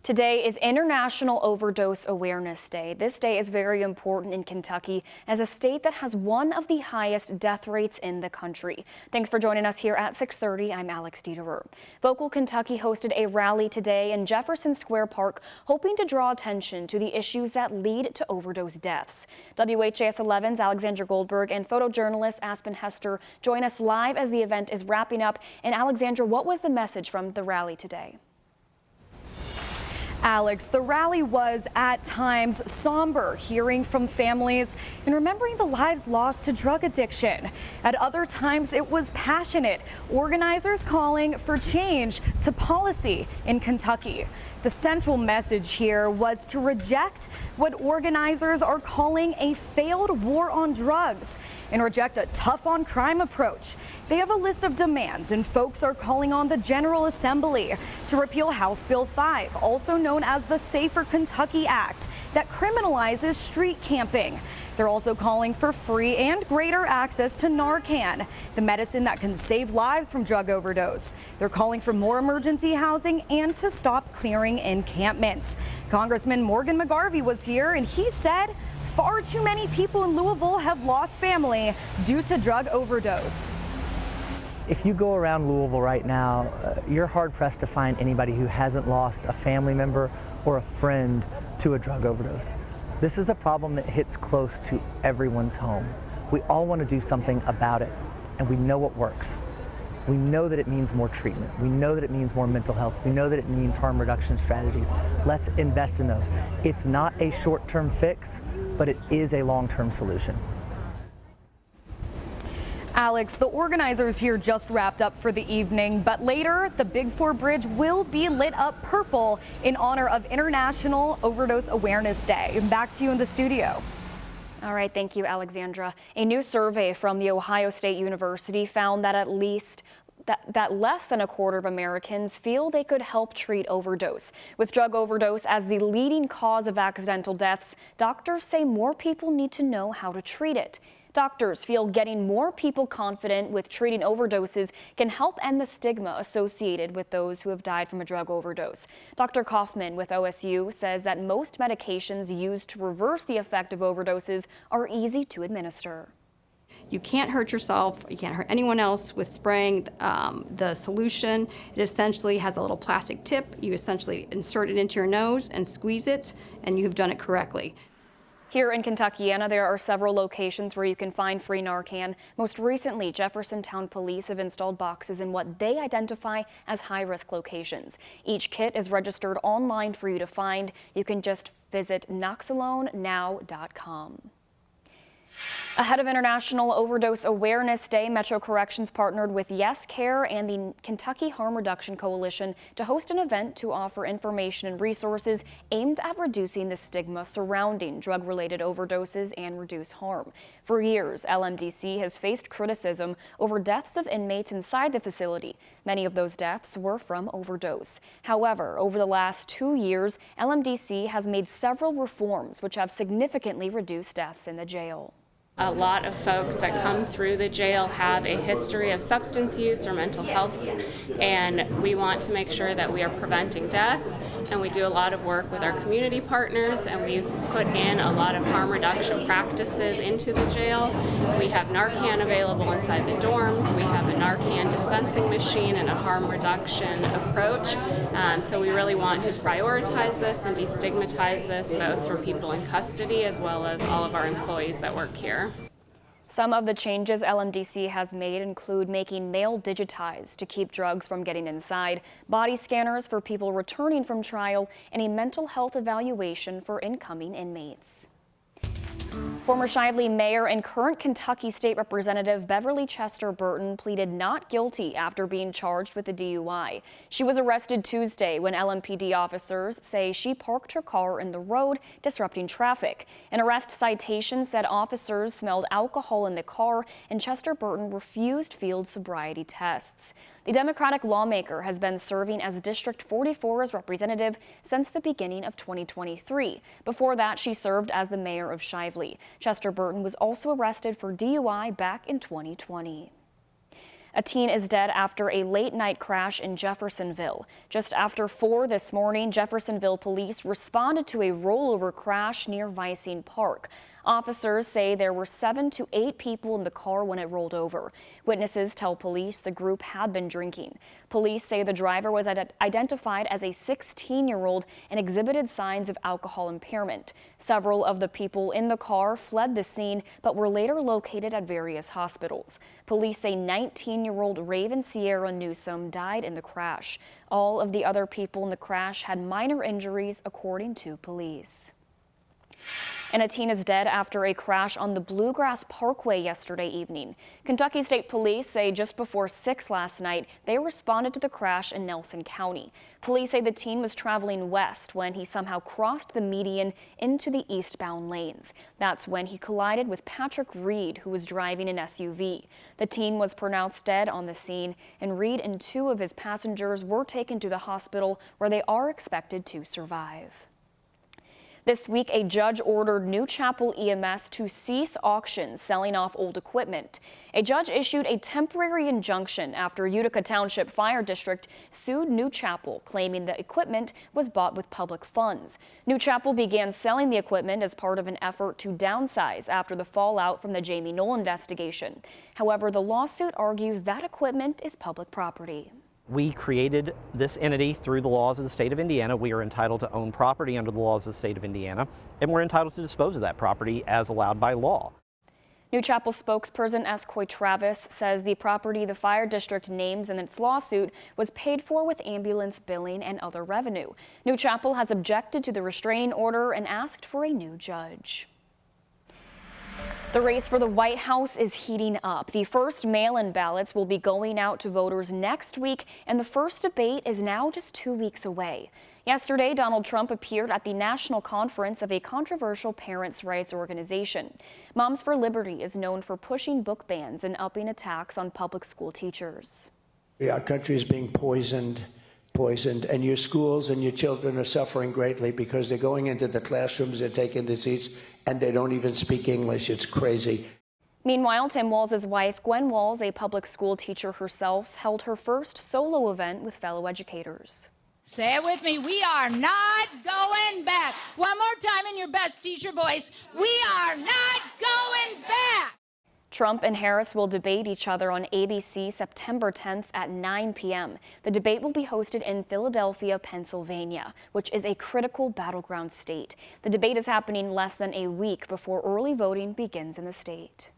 Today is International Overdose Awareness Day. This day is very important in Kentucky as a state that has one of the highest death rates in the country. Thanks for joining us here at 6:30. I'm Alex Dieterer. Vocal Kentucky hosted a rally today in Jefferson Square Park, hoping to draw attention to the issues that lead to overdose deaths. WHAS11's Alexandra Goldberg and photojournalist Aspen Hester join us live as the event is wrapping up. And Alexandra, what was the message from the rally today? Alex, the rally was at times somber, hearing from families and remembering the lives lost to drug addiction. At other times, it was passionate, organizers calling for change to policy in Kentucky. The central message here was to reject what organizers are calling a failed war on drugs and reject a tough on crime approach. They have a list of demands, and folks are calling on the General Assembly to repeal House Bill 5, also known as the Safer Kentucky Act, that criminalizes street camping. They're also calling for free and greater access to Narcan, the medicine that can save lives from drug overdose. They're calling for more emergency housing and to stop clearing encampments. Congressman Morgan McGarvey was here, and he said far too many people in Louisville have lost family due to drug overdose. If you go around Louisville right now, you're hard-pressed to find anybody who hasn't lost a family member or a friend to a drug overdose. This is a problem that hits close to everyone's home. We all want to do something about it, and we know what works. We know that it means more treatment. We know that it means more mental health. We know that it means harm reduction strategies. Let's invest in those. It's not a short-term fix, but it is a long-term solution. Alex, the organizers here just wrapped up for the evening, but later the Big Four Bridge will be lit up purple in honor of International Overdose Awareness Day. Back to you in the studio. All right, thank you, Alexandra. A new survey from the Ohio State University found that that less than a quarter of Americans feel they could help treat overdose. With drug overdose as the leading cause of accidental deaths, doctors say more people need to know how to treat it. Doctors feel getting more people confident with treating overdoses can help end the stigma associated with those who have died from a drug overdose. Dr. Kaufman with OSU says that most medications used to reverse the effect of overdoses are easy to administer. You can't hurt yourself, you can't hurt anyone else with spraying the solution. It essentially has a little plastic tip. You essentially insert it into your nose and squeeze it, and you have done it correctly. Here in Kentuckiana, there are several locations where you can find free Narcan. Most recently, Jeffersontown police have installed boxes in what they identify as high-risk locations. Each kit is registered online for you to find. You can just visit noxalonenow.com. Ahead of International Overdose Awareness Day, Metro Corrections partnered with Yes Care and the Kentucky Harm Reduction Coalition to host an event to offer information and resources aimed at reducing the stigma surrounding drug-related overdoses and reduce harm. For years, LMDC has faced criticism over deaths of inmates inside the facility. Many of those deaths were from overdose. However, over the last 2 years, LMDC has made several reforms which have significantly reduced deaths in the jail. A lot of folks that come through the jail have a history of substance use or mental health, and we want to make sure that we are preventing deaths, and we do a lot of work with our community partners, and we've put in a lot of harm reduction practices into the jail. We have Narcan available inside the dorms. We have a Narcan dispensing machine and a harm reduction approach. So we really want to prioritize this and destigmatize this both for people in custody as well as all of our employees that work here. Some of the changes LMDC has made include making mail digitized to keep drugs from getting inside, body scanners for people returning from trial, and a mental health evaluation for incoming inmates. Former Shively Mayor and current Kentucky State Representative Beverly Chester Burton pleaded not guilty after being charged with a DUI. She was arrested Tuesday when LMPD officers say she parked her car in the road, disrupting traffic. An arrest citation said officers smelled alcohol in the car, and Chester Burton refused field sobriety tests. The Democratic lawmaker has been serving as District 44's representative since the beginning of 2023. Before that, she served as the mayor of Shively. Chester Burton was also arrested for DUI back in 2020. A teen is dead after a late-night crash in Jeffersonville. Just after 4 this morning, Jeffersonville police responded to a rollover crash near Vicene Park. Officers say there were 7 to 8 people in the car when it rolled over. Witnesses tell police the group had been drinking. Police say the driver was identified as a 16-year-old and exhibited signs of alcohol impairment. Several of the people in the car fled the scene but were later located at various hospitals. Police say 19-year-old Raven Sierra Newsom died in the crash. All of the other people in the crash had minor injuries, according to police. And a teen is dead after a crash on the Bluegrass Parkway yesterday evening. Kentucky State Police say just before 6 last night, they responded to the crash in Nelson County. Police say the teen was traveling west when he somehow crossed the median into the eastbound lanes. That's when he collided with Patrick Reed, who was driving an SUV. The teen was pronounced dead on the scene, and Reed and 2 of his passengers were taken to the hospital where they are expected to survive. This week, a judge ordered New Chapel EMS to cease auctions selling off old equipment. A judge issued a temporary injunction after Utica Township Fire District sued New Chapel, claiming the equipment was bought with public funds. New Chapel began selling the equipment as part of an effort to downsize after the fallout from the Jamie Knoll investigation. However, the lawsuit argues that equipment is public property. We created this entity through the laws of the state of Indiana. We are entitled to own property under the laws of the state of Indiana, and we're entitled to dispose of that property as allowed by law. New Chapel spokesperson Escoy Travis says the property the fire district names in its lawsuit was paid for with ambulance billing and other revenue. New Chapel has objected to the restraining order and asked for a new judge. The race for the White House is heating up. The first mail-in ballots will be going out to voters next week, and the first debate is now just 2 weeks away. Yesterday, Donald Trump appeared at the national conference of a controversial parents' rights organization. Moms for Liberty is known for pushing book bans and upping attacks on public school teachers. Our country is being poisoned, and your schools and your children are suffering greatly because they're going into the classrooms, they're taking the seats, and they don't even speak English. It's crazy. Meanwhile, Tim Walz's wife, Gwen Walz, a public school teacher herself, held her first solo event with fellow educators. Say it with me, we are not going back. One more time in your best teacher voice, we are not going back. Trump and Harris will debate each other on ABC September 10th at 9 p.m. The debate will be hosted in Philadelphia, Pennsylvania, which is a critical battleground state. The debate is happening less than a week before early voting begins in the state.